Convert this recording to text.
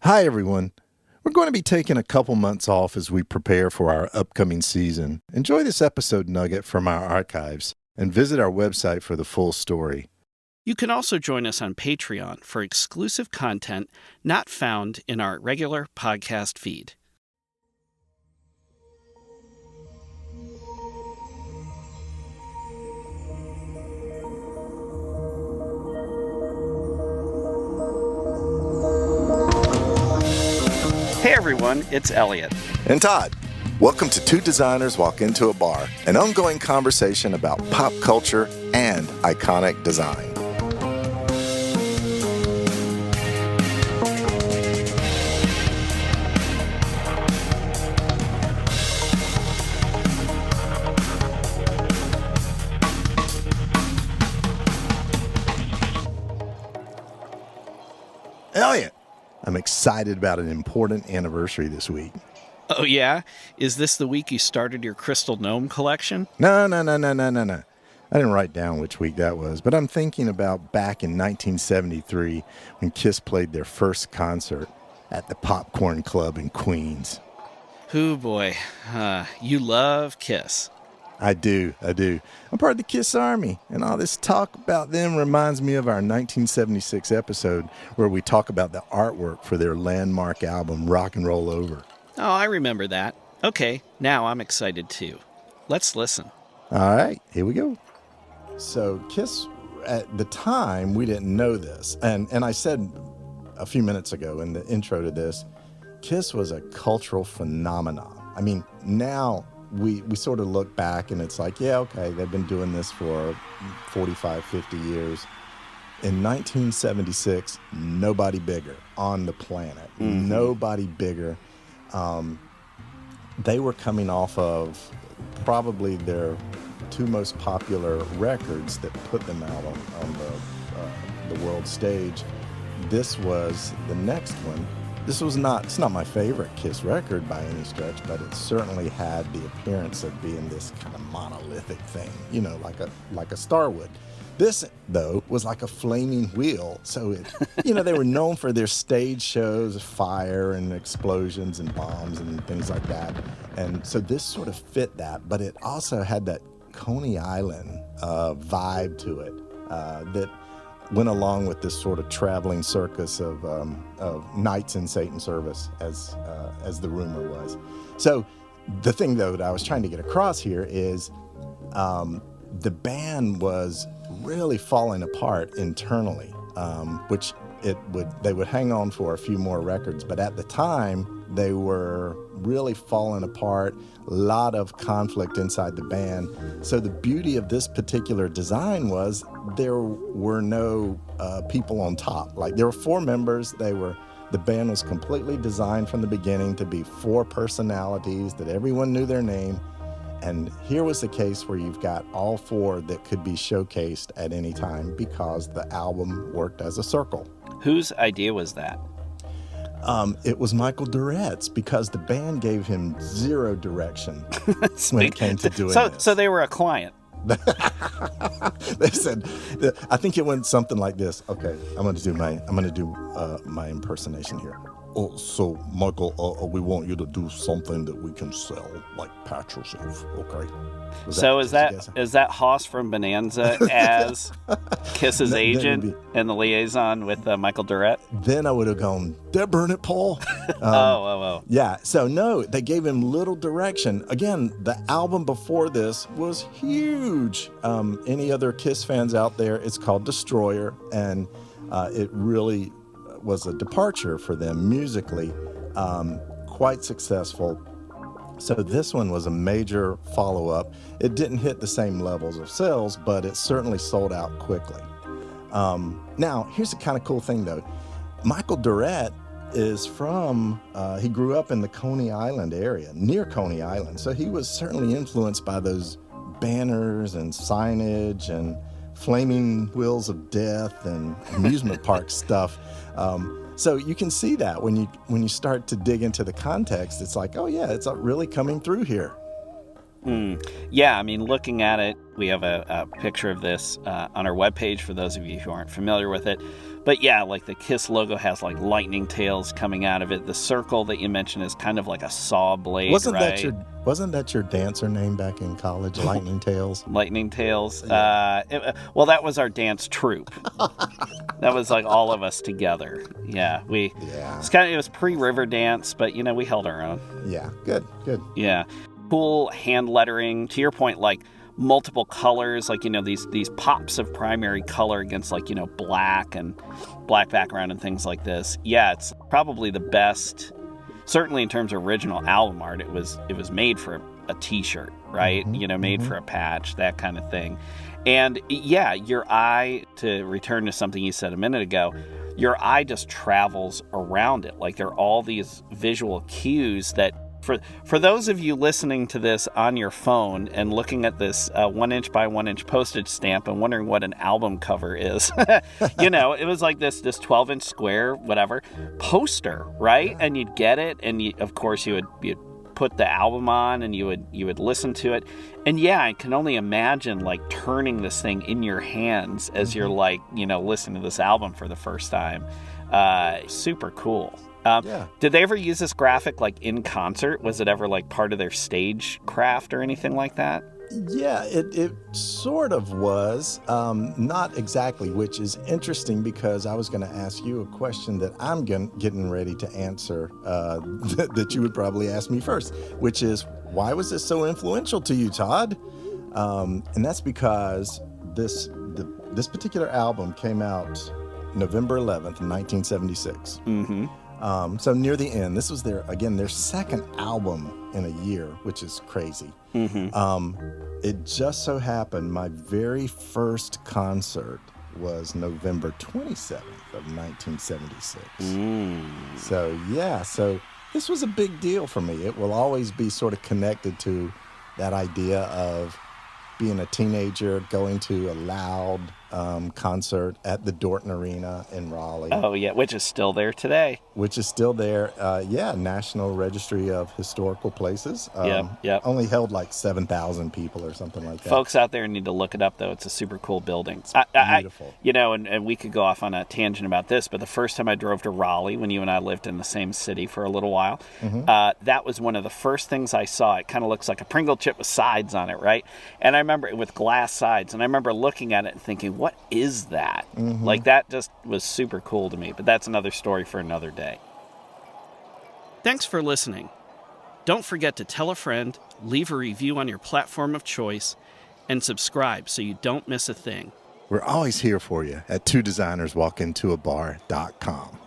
Hi, everyone. We're going to be taking a couple months off as we prepare for our upcoming season. Enjoy this episode nugget from our archives and visit our website for the full story. You can also join us on Patreon for exclusive content not found in our regular podcast feed. Hey everyone, it's Elliot. And Todd. Welcome to Two Designers Walk Into a Bar, an ongoing conversation about pop culture and iconic design. Elliot, I'm excited about an important anniversary this week. Oh yeah? Is this the week you started your Crystal Gnome collection? No. I didn't write down which week that was, but I'm thinking about back in 1973 when Kiss played their first concert at the Popcorn Club in Queens. Hoo boy, you love Kiss. I do. I'm part of the Kiss Army, and all this talk about them reminds me of our 1976 episode where we talk about the artwork for their landmark album, Rock and Roll Over. Oh, I remember that. Okay, now I'm excited too. Let's listen. All right, here we go. So Kiss, at the time, we didn't know this. And I said a few minutes ago in the intro to this, Kiss was a cultural phenomenon. I mean, now we sort of look back and it's like, yeah, okay, they've been doing this for 45, 50 years. In 1976, nobody bigger on the planet. Mm-hmm. Nobody bigger. They were coming off of probably their two most popular records that put them out on the world stage. This was the next one. It's not my favorite Kiss record by any stretch, but it certainly had the appearance of being this kind of monolithic thing, like a star would. This, though, was like a flaming wheel. So, they were known for their stage shows, fire and explosions and bombs and things like that. And so this sort of fit that, but it also had that Coney Island vibe to it that went along with this sort of traveling circus of knights in Satan's service, as the rumor was. So the thing, though, that I was trying to get across here is the band was really falling apart internally, which they would hang on for a few more records, but at the time they were really falling apart. A lot of conflict inside the band. So the beauty of this particular design was there were no people on top. Like, there were four members. The band was completely designed from the beginning to be four personalities that everyone knew their name. And here was the case where you've got all four that could be showcased at any time because the album worked as a circle. Whose idea was that? It was Michael Durrett's, because the band gave him zero direction when it came to doing this. So they were a client. They said, I think it went something like this. Okay, I'm going to do my impersonation here. Oh, so Michael, we want you to do something that we can sell, like pat yourself, okay? Is that Hoss from Bonanza as Kiss's agent and the liaison with Michael Durrett? Then I would have gone, "Did burn it, Paul?" Oh. Yeah. So no, they gave him little direction. Again, the album before this was huge. Any other Kiss fans out there? It's called Destroyer, and it really was a departure for them musically, quite successful. So this one was a major follow-up. It didn't hit the same levels of sales, but it certainly sold out quickly. Now, here's the kind of cool thing, though. Michael Durrett is he grew up in the Coney Island area, near Coney Island. So he was certainly influenced by those banners and signage and flaming wheels of death and amusement park stuff. So you can see that when you start to dig into the context, it's like, oh yeah, it's really coming through here. Yeah, I mean, looking at it, we have a picture of this on our webpage for those of you who aren't familiar with it. But yeah, like the KISS logo has like lightning tails coming out of it. The circle that you mentioned is kind of like a saw blade, Wasn't right? Wasn't that your dancer name back in college, Lightning Tails? Lightning Tails. Yeah. Well, that was our dance troupe. That was like all of us together. Yeah, it was pre-river dance, but we held our own. Yeah, good. Yeah, cool hand lettering. To your point, like multiple colors, like these pops of primary color against like black and black background and things like this. Yeah, it's probably the best. Certainly in terms of original album art, it was made for a t-shirt, right? Made for a patch, that kind of thing. And yeah, your eye, to return to something you said a minute ago, your eye just travels around it. Like there are all these visual cues that for those of you listening to this on your phone and looking at this 1 inch by 1 inch postage stamp and wondering what an album cover is, it was like this 12-inch square, whatever, poster, right? And you'd get it, and of course you'd put the album on and you would listen to it. And yeah, I can only imagine like turning this thing in your hands as you're like, listening to this album for the first time. Super cool. Did they ever use this graphic like in concert? Was it ever like part of their stage craft or anything like that? Yeah, it sort of was. Not exactly, which is interesting because I was going to ask you a question that I'm getting ready to answer that you would probably ask me first, which is, why was this so influential to you, Todd? And that's because this particular album came out November 11th, 1976. So near the end, this was their second album in a year, which is crazy. It just so happened my very first concert was November 27th of 1976. So this was a big deal for me. It will always be sort of connected to that idea of being a teenager, going to a loud concert at the Dorton Arena in Raleigh. Oh, yeah, which is still there today. National Registry of Historical Places. Yep. Only held like 7,000 people or something like that. Folks out there need to look it up, though. It's a super cool building. It's beautiful. And we could go off on a tangent about this, but the first time I drove to Raleigh, when you and I lived in the same city for a little while, that was one of the first things I saw. It kind of looks like a Pringle chip with sides on it, right? And I remember it with glass sides, and I remember looking at it and thinking, what is that? Like, that just was super cool to me, but that's another story for another day. Thanks for listening. Don't forget to tell a friend, leave a review on your platform of choice, and subscribe so you don't miss a thing. We're always here for you at twodesignerswalkintoabar.com.